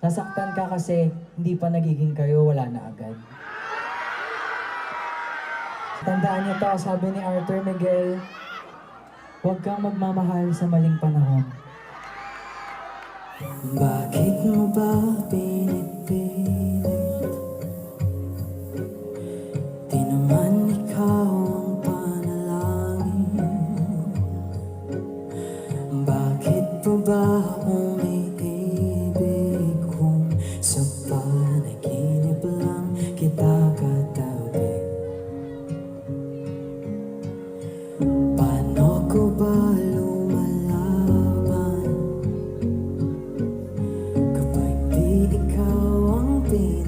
Nasaktan ka kasi hindi pa nagiging kayo, wala na agad. Tandaan niyo to, sabi ni Arthur Miguel, huwag kang magmamahal sa maling panahon. Bakit mo ba pinipilit? Di naman ikaw ang panalangin. Bakit pa ba umiibig kung sa panaginip lang kita katabi? Paano ko ba lumalaban kapag di ikaw ang pinag